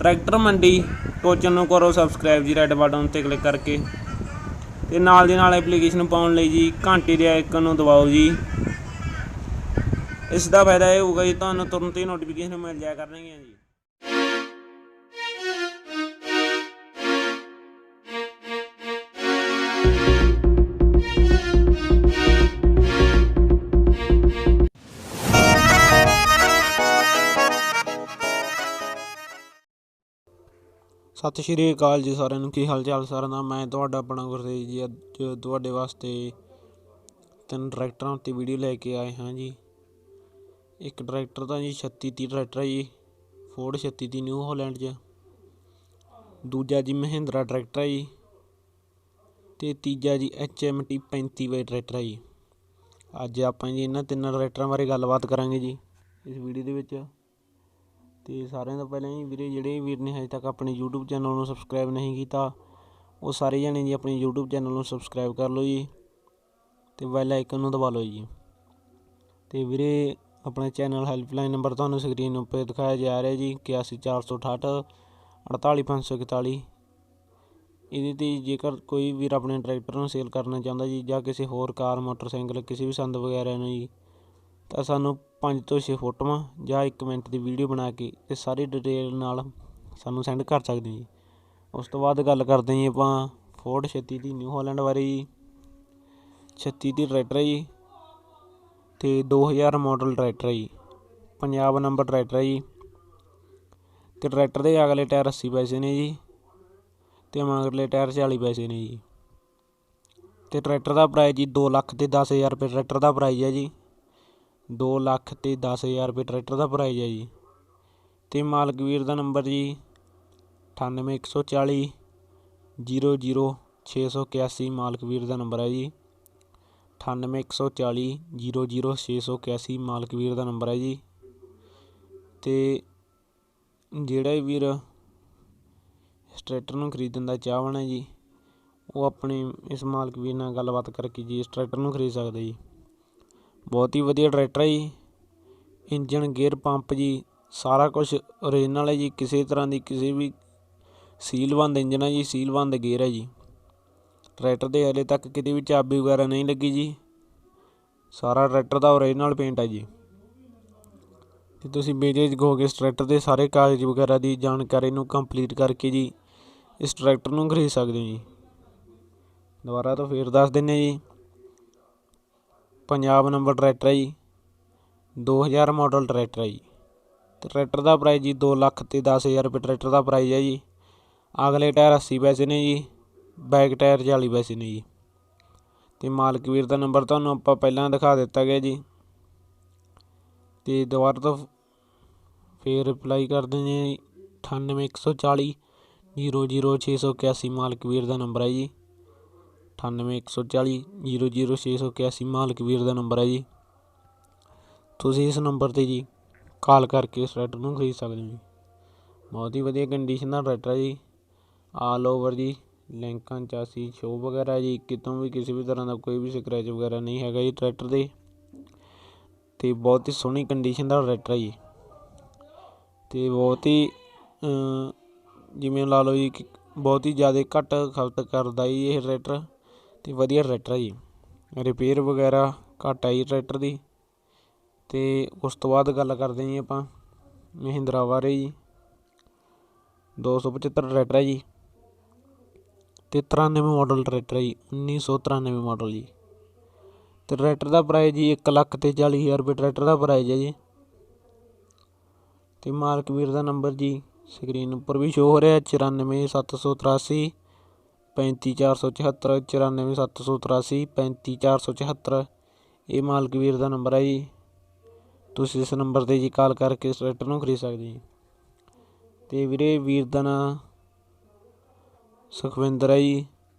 Tractor मंडी टोचन नूं करो subscribe जी red button उत्ते क्लिक करके ते नाल दी नाल एप्लीकेशन पाउण लई जी घंटी दे आइकन नूं दबाओ जी। इस दा फायदा ये होगा जी तुहानूं तुरंत ही नोटिफिकेशन मिल जाया करनगियां जी। सत श्री अकाल जी सारिਆਂ ਨੂੰ ਕੀ ਹਾਲ ਚਾਲ ਸਾਰਿਆਂ ਦਾ। मैं ਤੁਹਾਡਾ ਆਪਣਾ ਗੁਰਤੇਜ जी ਅੱਜ ਤੁਹਾਡੇ ਵਾਸਤੇ 3 ਟਰੈਕਟਰਾਂ ਉੱਤੇ ਵੀਡੀਓ ਲੈ ਕੇ ਆਏ ਹਾਂ ਜੀ। ਇੱਕ ਟਰੈਕਟਰ ਤਾਂ ਜੀ 3630 ਟਰੈਕਟਰ ਹੈ ਜੀ, ਫੋਰਡ 3630 ਨਿਊ ਹਾਲੈਂਡ 'ਚ। ਦੂਜਾ ਜੀ ਮਹਿੰਦਰਾ ਟਰੈਕਟਰ ਹੈ ਜੀ, ਅਤੇ ਤੀਜਾ ਜੀ HMT 35 ਟਰੈਕਟਰ ਹੈ ਜੀ। ਅੱਜ ਆਪਾਂ ਜੀ ਇਹਨਾਂ 3 ਟਰੈਕਟਰਾਂ ਬਾਰੇ ਗੱਲਬਾਤ ਕਰਾਂਗੇ ਜੀ ਇਸ ਵੀਡੀਓ ਦੇ ਵਿੱਚ। ਅਤੇ ਸਾਰਿਆਂ ਤੋਂ ਪਹਿਲਾਂ ਜੀ ਵੀਰੇ, ਜਿਹੜੇ ਵੀਰ ਨੇ ਹਜੇ ਤੱਕ ਆਪਣੇ YouTube ਚੈਨਲ ਨੂੰ ਸਬਸਕ੍ਰਾਈਬ ਨਹੀਂ ਕੀਤਾ ਉਹ ਸਾਰੇ ਜਣੇ ਜੀ ਆਪਣੇ YouTube ਚੈਨਲ ਨੂੰ ਸਬਸਕ੍ਰਾਈਬ ਕਰ ਲਓ ਜੀ, ਅਤੇ ਬੈਲ ਆਈਕਨ ਨੂੰ ਦਬਾ ਲਓ ਜੀ। ਅਤੇ ਵੀਰੇ ਆਪਣਾ ਚੈਨਲ ਹੈਲਪਲਾਈਨ ਨੰਬਰ ਤੁਹਾਨੂੰ ਸਕਰੀਨ ਉੱਪਰ ਦਿਖਾਇਆ ਜਾ ਰਿਹਾ ਜੀ 814668 48541। ਇਹਦੇ 'ਤੇ ਜੇਕਰ ਕੋਈ ਵੀਰ ਆਪਣੇ ਟਰੈਕਟਰ ਨੂੰ ਸੇਲ ਕਰਨਾ ਚਾਹੁੰਦਾ ਜੀ, ਜਾਂ ਕਿਸੇ ਹੋਰ ਕਾਰ ਮੋਟਰਸਾਈਕਲ ਕਿਸੇ ਵੀ ਸੰਦ ਵਗੈਰਾ ਨੂੰ ਜੀ, ਤਾਂ ਸਾਨੂੰ 5 ਤੋਂ 6 ਫੋਟੋਆਂ ਜਾਂ 1 ਮਿੰਟ ਦੀ ਵੀਡੀਓ ਬਣਾ ਕੇ ਅਤੇ ਸਾਰੀ ਡਿਟੇਲ ਨਾਲ ਸਾਨੂੰ ਸੈਂਡ ਕਰ ਸਕਦੇ ਜੀ। ਉਸ ਤੋਂ ਬਾਅਦ ਗੱਲ ਕਰਦੇ ਜੀ ਆਪਾਂ ਫੋਰਡ 3630 ਨਿਊ ਹਾਲੈਂਡ ਬਾਰੇ ਜੀ। 3630 ਟਰੈਕਟਰ ਹੈ ਜੀ, ਅਤੇ 2000 ਮਾਡਲ ਟਰੈਕਟਰ ਹੈ ਜੀ, ਪੰਜਾਬ ਨੰਬਰ ਟਰੈਕਟਰ ਹੈ ਜੀ। ਅਤੇ ਟਰੈਕਟਰ ਦੇ ਅਗਲੇ ਟਾਇਰ 80 ਪੈਸੇ ਨੇ ਜੀ, ਅਤੇ ਮਗਰਲੇ ਟਾਇਰ 40 ਪੈਸੇ ਨੇ ਜੀ। ਅਤੇ ਟਰੈਕਟਰ ਦਾ ਪ੍ਰਾਈਜ਼ ਜੀ 2,10,000 ਰੁਪਏ ਟਰੈਕਟਰ ਦਾ ਪ੍ਰਾਈਜ਼ ਹੈ ਜੀ। 2,10,000 ਰੁਪਏ ਟਰੈਕਟਰ ਦਾ ਪ੍ਰਾਈਜ਼ ਹੈ ਜੀ। ਅਤੇ ਮਾਲਕ ਵੀਰ ਦਾ ਨੰਬਰ ਜੀ 9814 00681 ਮਾਲਕ ਵੀਰ ਦਾ ਨੰਬਰ ਹੈ ਜੀ। 9814 00681 ਮਾਲਕ ਵੀਰ ਦਾ ਨੰਬਰ ਹੈ ਜੀ। ਅਤੇ ਜਿਹੜਾ ਵੀਰ ਇਸ ਟਰੈਕਟਰ ਨੂੰ ਖਰੀਦਣ ਦਾ ਚਾਹਵਾਨ ਹੈ ਜੀ, ਉਹ ਆਪਣੇ ਇਸ ਮਾਲਕ ਵੀਰ ਨਾਲ ਗੱਲਬਾਤ ਕਰਕੇ ਜੀ ਇਸ ਟਰੈਕਟਰ ਨੂੰ ਖਰੀਦ ਸਕਦਾ ਜੀ। ਬਹੁਤ ਹੀ ਵਧੀਆ ਟਰੈਕਟਰ ਹੈ ਜੀ। ਇੰਜਣ, ਗੇਅਰ, ਪੰਪ ਜੀ ਸਾਰਾ ਕੁਛ ਓਰੀਜਨਲ ਹੈ ਜੀ। ਕਿਸੇ ਤਰ੍ਹਾਂ ਦੀ ਕਿਸੇ ਵੀ ਸੀਲਬੰਦ ਇੰਜਣ ਹੈ ਜੀ, ਸੀਲਬੰਦ ਗੇਅਰ ਹੈ ਜੀ। ਟਰੈਕਟਰ ਦੇ ਹਲੇ ਤੱਕ ਕਿਤੇ ਵੀ ਚਾਬੀ ਵਗੈਰਾ ਨਹੀਂ ਲੱਗੀ ਜੀ। ਸਾਰਾ ਟਰੈਕਟਰ ਦਾ ਓਰੀਜਨਲ ਪੇਂਟ ਹੈ ਜੀ। ਅਤੇ ਤੁਸੀਂ ਬੇਝਿਜਕ ਹੋ ਕੇ ਇਸ ਟਰੈਕਟਰ ਦੇ ਸਾਰੇ ਕਾਗਜ਼ ਵਗੈਰਾ ਦੀ ਜਾਣਕਾਰੀ ਨੂੰ ਕੰਪਲੀਟ ਕਰਕੇ ਜੀ ਇਸ ਟਰੈਕਟਰ ਨੂੰ ਖਰੀਦ ਸਕਦੇ ਹੋ ਜੀ। ਦੁਬਾਰਾ ਤੋਂ ਫੇਰ ਦੱਸ ਦਿੰਦੇ ਜੀ, ਪੰਜਾਬ ਨੰਬਰ ਟਰੈਕਟਰ ਹੈ ਜੀ, 2000 ਮਾਡਲ ਟਰੈਕਟਰ ਹੈ ਜੀ। ਅਤੇ ਟਰੈਕਟਰ ਦਾ ਪ੍ਰਾਈਜ਼ ਜੀ 2,10,000 ਰੁਪਏ ਟਰੈਕਟਰ ਦਾ ਪ੍ਰਾਈਜ਼ ਹੈ ਜੀ। ਅਗਲੇ ਟਾਇਰ 80 ਪੈਸੇ ਨੇ ਜੀ, ਬੈਕ ਟਾਇਰ 40 ਪੈਸੇ ਨੇ ਜੀ। ਅਤੇ ਮਾਲਕ ਵੀਰ ਦਾ ਨੰਬਰ ਤੁਹਾਨੂੰ ਆਪਾਂ ਪਹਿਲਾਂ ਦਿਖਾ ਦਿੱਤਾ ਗਿਆ ਜੀ। ਅਤੇ ਦੁਬਾਰਾ ਤੋਂ ਫੇਰ ਰਿਪਲਾਈ ਕਰ ਦਿੰਦੇ ਜੀ 9814 00681 ਮਾਲਕ ਵੀਰ ਦਾ ਨੰਬਰ ਹੈ ਜੀ। 9814 00681 ਮਾਲਕ ਵੀਰ ਦਾ ਨੰਬਰ ਹੈ ਜੀ। ਤੁਸੀਂ ਇਸ ਨੰਬਰ 'ਤੇ ਜੀ ਕਾਲ ਕਰਕੇ ਇਸ ਟਰੈਕਟਰ ਨੂੰ ਖਰੀਦ ਸਕਦੇ ਹੋ ਜੀ। ਬਹੁਤ ਹੀ ਵਧੀਆ ਕੰਡੀਸ਼ਨ ਦਾ ਟਰੈਕਟਰ ਹੈ ਜੀ। ਆਲ ਓਵਰ ਜੀ ਲਿੰਕਾਂ, ਚਾਸੀ, ਸ਼ੋ ਵਗੈਰਾ ਜੀ ਕਿਤੋਂ ਵੀ ਕਿਸੇ ਵੀ ਤਰ੍ਹਾਂ ਦਾ ਕੋਈ ਵੀ ਸਕਰੈਚ ਵਗੈਰਾ ਨਹੀਂ ਹੈਗਾ ਜੀ ਟਰੈਕਟਰ ਦੇ। ਅਤੇ ਬਹੁਤ ਹੀ ਸੋਹਣੀ ਕੰਡੀਸ਼ਨ ਦਾ ਟਰੈਕਟਰ ਹੈ ਜੀ। ਅਤੇ ਬਹੁਤ ਹੀ ਜਿਵੇਂ ਲਾ ਲਓ ਜੀ ਕਿ ਬਹੁਤ ਹੀ ਜ਼ਿਆਦਾ ਘੱਟ ਖਪਤ ਕਰਦਾ ਜੀ ਇਹ ਟਰੈਕਟਰ, ਅਤੇ ਵਧੀਆ ਟਰੈਕਟਰ ਹੈ ਜੀ। ਰਿਪੇਅਰ ਵਗੈਰਾ ਘੱਟ ਹੈ ਜੀ ਟਰੈਕਟਰ ਦੀ। ਅਤੇ ਉਸ ਤੋਂ ਬਾਅਦ ਗੱਲ ਕਰਦੇ ਜੀ ਆਪਾਂ ਮਹਿੰਦਰਾ ਬਾਰੇ ਜੀ। 275 ਟਰੈਕਟਰ ਹੈ ਜੀ, ਅਤੇ 93 ਮਾਡਲ ਟਰੈਕਟਰ ਹੈ ਜੀ, 1993 ਮਾਡਲ ਜੀ। ਅਤੇ ਟਰੈਕਟਰ ਦਾ ਪ੍ਰਾਈਜ਼ ਜੀ 1,40,000 ਰੁਪਏ ਟਰੈਕਟਰ ਦਾ ਪ੍ਰਾਈਜ਼ ਹੈ ਜੀ। ਅਤੇ ਮਾਲਕ ਵੀਰ ਦਾ ਨੰਬਰ ਜੀ ਸਕਰੀਨ ਉੱਪਰ ਵੀ ਸ਼ੋ ਹੋ ਰਿਹਾ 94,783 35,474 94,783 35,474। ਇਹ ਮਾਲਕ ਵੀਰ ਦਾ ਨੰਬਰ ਹੈ ਜੀ। ਤੁਸੀਂ ਇਸ ਨੰਬਰ 'ਤੇ ਜੀ ਕਾਲ ਕਰਕੇ ਇਸ ਟਰੈਕਟਰ ਨੂੰ ਖਰੀਦ ਸਕਦੇ ਜੀ। ਅਤੇ ਵੀਰੇ ਵੀਰ ਦਾ ਨਾਂ ਸੁਖਵਿੰਦਰ ਹੈ ਜੀ,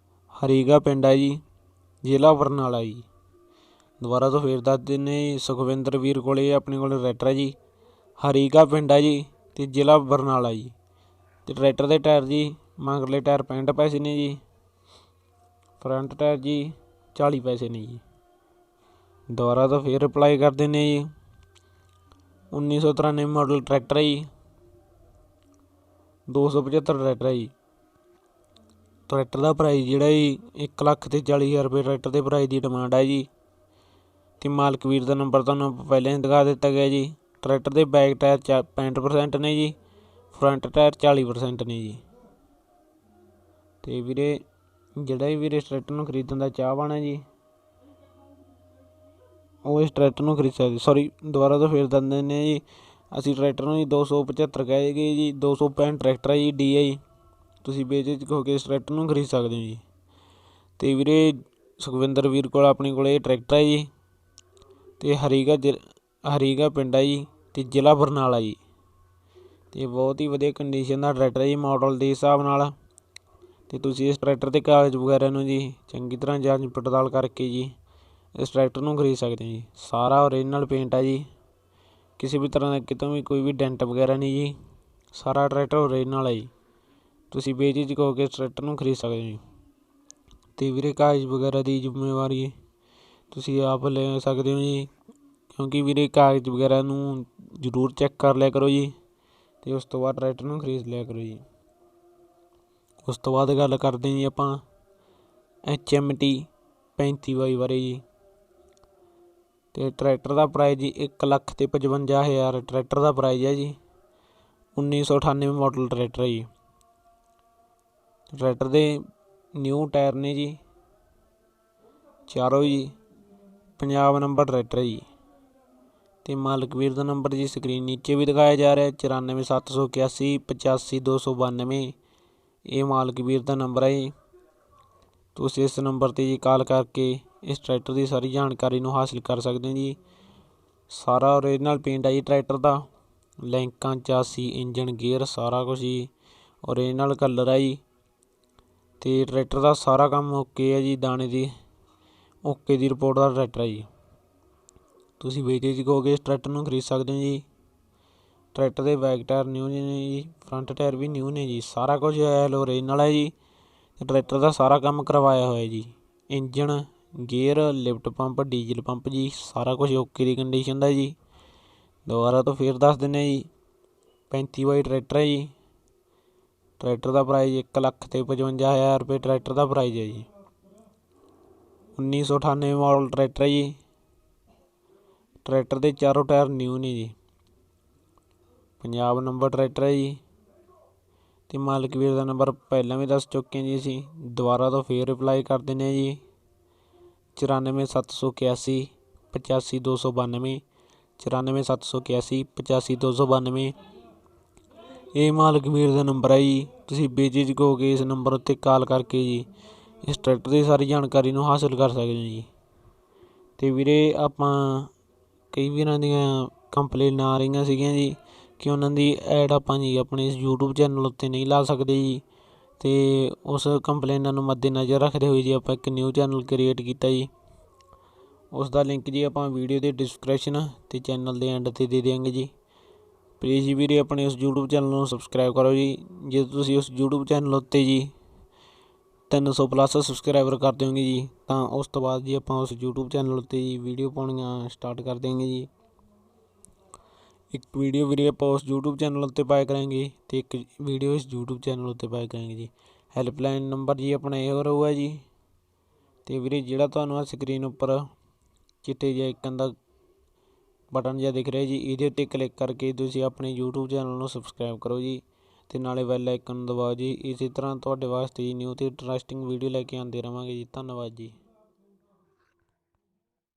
ਹਰੀਗਾ ਪਿੰਡ ਹੈ ਜੀ, ਜ਼ਿਲ੍ਹਾ ਬਰਨਾਲਾ ਜੀ। ਦੁਬਾਰਾ ਤੋਂ ਫੇਰ ਦੱਸ ਦਿੰਦੇ ਜੀ, ਸੁਖਵਿੰਦਰ ਵੀਰ ਕੋਲ ਆਪਣੇ ਕੋਲ ਟਰੈਕਟਰ ਹੈ ਜੀ, ਹਰੀਗਾ ਪਿੰਡ ਹੈ ਜੀ, ਅਤੇ ਜ਼ਿਲ੍ਹਾ ਬਰਨਾਲਾ ਜੀ। ਅਤੇ ਟਰੈਕਟਰ ਦੇ ਟਾਇਰ ਜੀ ਮਗਰਲੇ ਟਾਇਰ 65 ਪੈਸੇ ਨੇ ਜੀ, ਫਰੰਟ ਟਾਇਰ ਜੀ 40 ਪੈਸੇ ਨੇ ਜੀ। ਦੁਬਾਰਾ ਤੋਂ ਫੇਰ ਰਿਪਲਾਈ ਕਰ ਦਿੰਦੇ ਜੀ 1993 ਮਾਡਲ ਟਰੈਕਟਰ ਹੈ ਜੀ। 275 ਟਰੈਕਟਰ ਹੈ ਜੀ। ਟਰੈਕਟਰ ਦਾ ਪ੍ਰਾਈਸ ਜਿਹੜਾ ਜੀ 1,40,000 ਰੁਪਏ ਟਰੈਕਟਰ ਦੇ ਪ੍ਰਾਈਸ ਦੀ ਡਿਮਾਂਡ ਹੈ ਜੀ। ਤੇ ਮਾਲਕ ਵੀਰ ਦਾ ਨੰਬਰ ਤੁਹਾਨੂੰ ਪਹਿਲਾਂ ਹੀ ਦਿਖਾ ਦਿੱਤਾ ਗਿਆ ਜੀ। ਟਰੈਕਟਰ ਦੇ ਬੈਕ ਟਾਇਰ 65% ਨੇ ਜੀ, ਫਰੰਟ ਟਾਇਰ 40% ਨੇ ਜੀ। ਤੇ ਵੀਰੇ ਜਿਹੜਾ ਵੀ ਵੀਰੇ ਇਸ ਟਰੈਕਟਰ ਨੂੰ ਖਰੀਦਣ ਦਾ ਚਾਹਵਾਨ ਹੈ ਜੀ, ਉਹ ਇਸ ਟਰੈਕਟਰ ਨੂੰ ਖਰੀਦ ਸਕਦੇ। ਸੌਰੀ, ਦੁਬਾਰਾ ਤੋਂ ਫੇਰ ਦੱਸ ਦਿੰਦੇ ਹਾਂ ਜੀ, ਅਸੀਂ ਟਰੈਕਟਰ ਨੂੰ ਜੀ 275 ਕਹਿ ਗਏ ਜੀ। 265 ਟਰੈਕਟਰ ਹੈ ਜੀ, DI। ਤੁਸੀਂ ਬੇਝਿਜਕ ਹੋ ਕੇ ਇਸ ਟਰੈਕਟਰ ਨੂੰ ਖਰੀਦ ਸਕਦੇ ਹੋ ਜੀ। ਤੇ ਵੀਰੇ ਸੁਖਵਿੰਦਰ ਵੀਰ ਕੋਲ ਆਪਣੇ ਕੋਲ ਇਹ ਟਰੈਕਟਰ ਹੈ ਜੀ। ਤੇ ਹਰੀਗਾ ਪਿੰਡ ਹੈ ਜੀ, ਤੇ ਜ਼ਿਲ੍ਹਾ ਬਰਨਾਲਾ ਜੀ। ਤੇ ਬਹੁਤ ਹੀ ਵਧੀਆ ਕੰਡੀਸ਼ਨ ਦਾ ਟਰੈਕਟਰ ਹੈ ਜੀ ਮਾਡਲ ਦੇ ਹਿਸਾਬ ਨਾਲ। ਤੇ ਤੁਸੀਂ ਇਸ ਟਰੈਕਟਰ ਦੇ ਕਾਗਜ਼ ਵਗੈਰਾ ਨੂੰ ਜੀ ਚੰਗੀ ਤਰ੍ਹਾਂ ਜਾਂਚ ਪੜਤਾਲ ਕਰਕੇ ਜੀ ਇਸ ਟਰੈਕਟਰ ਨੂੰ ਖਰੀਦ ਸਕਦੇ ਹੋ ਜੀ। ਸਾਰਾ ਓਰੀਜਨਲ ਪੇਂਟ ਹੈ ਜੀ, ਕਿਸੇ ਵੀ ਤਰ੍ਹਾਂ ਦਾ ਕਿਤੋਂ ਵੀ ਕੋਈ ਵੀ ਡੈਂਟ ਵਗੈਰਾ ਨਹੀਂ ਜੀ। ਸਾਰਾ ਟਰੈਕਟਰ ਓਰੀਜਨਲ ਹੈ ਜੀ। ਤੁਸੀਂ ਬੇਝਿਜਕ ਹੋ ਕੇ ਇਸ ਟਰੈਕਟਰ ਨੂੰ ਖਰੀਦ ਸਕਦੇ ਹੋ ਜੀ। ਤੇ ਵੀਰੇ ਕਾਗਜ਼ ਵਗੈਰਾ ਦੀ ਜ਼ਿੰਮੇਵਾਰੀ ਤੁਸੀਂ ਆਪ ਲੈ ਸਕਦੇ ਹੋ ਜੀ, ਕਿਉਂਕਿ ਵੀਰੇ ਕਾਗਜ਼ ਵਗੈਰਾ ਨੂੰ ਜ਼ਰੂਰ ਚੈੱਕ ਕਰ ਲਿਆ ਕਰੋ ਜੀ। ਤੇ ਉਸ ਤੋਂ ਬਾਅਦ ਟਰੈਕਟਰ ਨੂੰ ਖਰੀਦ ਲਿਆ ਕਰੋ ਜੀ। ਉਸ ਤੋਂ ਬਾਅਦ ਗੱਲ ਕਰਦੇ ਜੀ ਆਪਾਂ HMT 35 ਬਾਰੇ ਜੀ। ਤੇ ਟਰੈਕਟਰ ਦਾ ਪ੍ਰਾਈਜ਼ ਜੀ 1,55,000 ਟਰੈਕਟਰ ਦਾ ਪ੍ਰਾਈਜ਼ ਹੈ ਜੀ। 1998 ਮਾਡਲ ਟਰੈਕਟਰ ਹੈ ਜੀ। ਟਰੈਕਟਰ ਦੇ ਨਿਊ ਟਾਇਰ ਨੇ ਜੀ ਚਾਰੋਂ ਜੀ। ਪੰਜਾਬ ਨੰਬਰ ਟਰੈਕਟਰ ਹੈ ਜੀ। ਤੇ ਮਾਲਕ ਵੀਰ ਦਾ ਨੰਬਰ ਜੀ ਸਕਰੀਨ ਨੀਚੇ ਵੀ ਦਿਖਾਇਆ ਜਾ ਰਿਹਾ 94,781 85,292। ਇਹ ਮਾਲਕ ਵੀਰ ਦਾ ਨੰਬਰ ਹੈ ਜੀ। ਤੁਸੀਂ ਇਸ ਨੰਬਰ 'ਤੇ ਜੀ ਕਾਲ ਕਰਕੇ ਇਸ ਟਰੈਕਟਰ ਦੀ ਸਾਰੀ ਜਾਣਕਾਰੀ ਨੂੰ ਹਾਸਿਲ ਕਰ ਸਕਦੇ ਹੋ ਜੀ। ਸਾਰਾ ਓਰੀਜਨਲ ਪੇਂਟ ਹੈ ਜੀ ਟਰੈਕਟਰ ਦਾ। ਲਿੰਕਾਂ, ਚਾਸੀ, ਇੰਜਨ, ਗੇਅਰ ਸਾਰਾ ਕੁਝ ਜੀ ਓਰੀਜਨਲ ਕਲਰ ਹੈ ਜੀ। ਤੇ ਟਰੈਕਟਰ ਦਾ ਸਾਰਾ ਕੰਮ ਓਕੇ ਹੈ ਜੀ। ਦਾਣੇ ਦੀ ਓਕੇ ਦੀ ਰਿਪੋਰਟ ਦਾ ਟਰੈਕਟਰ ਹੈ ਜੀ। ਤੁਸੀਂ ਬੇਝਿਜਕ ਹੋ ਕੇ ਇਸ ਟਰੈਕਟਰ ਨੂੰ ਖਰੀਦ ਸਕਦੇ ਹੋ ਜੀ। ਟਰੈਕਟਰ ਦੇ ਬੈਕ ਟਾਇਰ ਨਿਊ ਨੇ ਜੀ, ਫਰੰਟ ਟਾਇਰ ਵੀ ਨਿਊ ਨੇ ਜੀ। ਸਾਰਾ ਕੁਝ ਓਰੀਜਨਲ ਹੈ ਜੀ। ਤੇ ਟਰੈਕਟਰ ਦਾ ਸਾਰਾ ਕੰਮ ਕਰਵਾਇਆ ਹੋਇਆ ਜੀ। Engine, gear, lift pump, diesel pump ਜੀ ਸਾਰਾ ਕੁਝ ਓਕੇ ਦੀ ਕੰਡੀਸ਼ਨ ਦਾ ਜੀ। ਦੁਬਾਰਾ ਤੋਂ ਫੇਰ ਦੱਸ ਦਿੰਦੇ ਜੀ 35 ਟਰੈਕਟਰ ਹੈ ਜੀ। ਟਰੈਕਟਰ ਦਾ ਪ੍ਰਾਈਜ਼ 1,55,000 ਰੁਪਏ ਟਰੈਕਟਰ ਦਾ ਪ੍ਰਾਈਜ਼ ਹੈ ਜੀ। 1998 ਮਾਡਲ ਟਰੈਕਟਰ ਹੈ ਜੀ। ਟਰੈਕਟਰ ਦੇ ਚਾਰੋਂ ਟਾਇਰ ਨਿਊ ਨੇ ਜੀ। ਪੰਜਾਬ ਨੰਬਰ ਟਰੈਕਟਰ ਹੈ ਜੀ। ਤੇ ਮਾਲਕ ਵੀਰ ਦਾ ਨੰਬਰ ਪਹਿਲਾਂ ਵੀ ਦੱਸ ਚੁੱਕੇ ਜੀ ਅਸੀਂ, ਦੁਬਾਰਾ ਤੋਂ ਫੇਰ ਰਿਪਲਾਈ ਕਰ ਦਿੰਦੇ ਜੀ 94,781 85,292 94,781 85,292। ਇਹ ਮਾਲਕ ਵੀਰ ਦਾ ਨੰਬਰ ਹੈ ਜੀ। ਤੁਸੀਂ ਬੇਝਿਜਕ ਹੋ ਕੇ ਇਸ ਨੰਬਰ ਉੱਤੇ ਕਾਲ ਕਰਕੇ ਜੀ ਇਸ ਟਰੈਕਟਰ ਦੀ ਸਾਰੀ ਜਾਣਕਾਰੀ ਨੂੰ ਹਾਸਿਲ ਕਰ ਸਕਦੇ ਹੋ ਜੀ। ਤੇ ਵੀਰੇ ਆਪਾਂ ਕਈ ਵੀਰਾਂ ਦੀਆਂ ਕੰਪਲੇਨਾਂ ਆ ਰਹੀਆਂ ਸੀਗੀਆਂ ਜੀ ਕਿ ਉਹਨਾਂ ਦੀ ਐਡ ਆਪਾਂ ਜੀ ਆਪਣੇ ਇਸ YouTube ਚੈਨਲ ਉੱਤੇ ਨਹੀਂ ਲਾ ਸਕਦੇ ਜੀ। ਤੇ ਉਸ ਕੰਪਲੇਨਾਂ ਨੂੰ ਮੱਦੇਨਜ਼ਰ ਰੱਖਦੇ ਹੋਏ ਜੀ ਆਪਾਂ ਇੱਕ ਨਿਊ ਚੈਨਲ ਕ੍ਰੀਏਟ ਕੀਤਾ ਜੀ। ਉਸ ਦਾ ਲਿੰਕ ਜੀ ਆਪਾਂ ਵੀਡੀਓ ਦੇ ਡਿਸਕ੍ਰਿਪਸ਼ਨ ਤੇ ਚੈਨਲ ਦੇ ਐਂਡ 'ਤੇ ਦੇ ਦਿਆਂਗੇ ਜੀ। ਪਲੀਜ਼ ਜੀ ਵੀਰੇ ਆਪਣੇ ਉਸ YouTube ਚੈਨਲ ਨੂੰ ਸਬਸਕ੍ਰਾਈਬ ਕਰੋ ਜੀ। ਜੇ ਤੁਸੀਂ ਉਸ YouTube ਚੈਨਲ ਉੱਤੇ ਜੀ 300+ ਸਬਸਕ੍ਰਾਈਬਰ ਕਰ ਦਿਓਗੇ ਜੀ, ਤਾਂ ਉਸ ਤੋਂ ਬਾਅਦ ਜੀ ਆਪਾਂ ਉਸ YouTube ਚੈਨਲ ਉੱਤੇ ਜੀ ਵੀਡੀਓ ਪਾਉਣੀਆਂ ਸਟਾਰਟ ਕਰ ਦਿਆਂਗੇ ਜੀ। ਇੱਕ ਵੀਡੀਓ ਵੀਰੇ ਆਪਾਂ ਉਸ YouTube ਚੈਨਲ ਉੱਤੇ ਪਾਇਆ ਕਰਾਂਗੇ ਤੇ ਇੱਕ ਵੀਡੀਓ ਇਸ YouTube ਚੈਨਲ ਉੱਤੇ ਪਾਇਆ ਕਰਾਂਗੇ ਜੀ। ਹੈਲਪਲਾਈਨ ਨੰਬਰ ਜੀ ਆਪਣਾ ਇਹ ਰਹੂਗਾ ਜੀ। ਤੇ ਵੀਰੇ ਜਿਹੜਾ ਤੁਹਾਨੂੰ ਆ ਸਕਰੀਨ ਉੱਪਰ ਚਿੱਟੇ ਜਿਹੇ ਆਈਕਨ ਦਾ ਬਟਨ ਜਿਹਾ ਦਿਖ ਰਿਹਾ ਜੀ, ਇਹਦੇ ਉੱਤੇ ਕਲਿੱਕ ਕਰਕੇ ਤੁਸੀਂ ਆਪਣੇ YouTube ਚੈਨਲ ਨੂੰ ਸਬਸਕ੍ਰਾਈਬ ਕਰੋ ਜੀ। ਤੇ ਨਾਲੇ ਬੈਲ ਆਈਕਨ ਨੂੰ ਦਬਾਓ ਜੀ। ਇਸੇ ਤਰ੍ਹਾਂ ਤੁਹਾਡੇ ਵਾਸਤੇ ਜੀ ਨਿਊ ਤੇ ਇੰਟਰਸਟਿੰਗ ਵੀਡੀਓ ਲੈ ਕੇ ਆਉਂਦੇ ਰਹਾਂਗੇ ਜੀ। ਧੰਨਵਾਦ ਜੀ।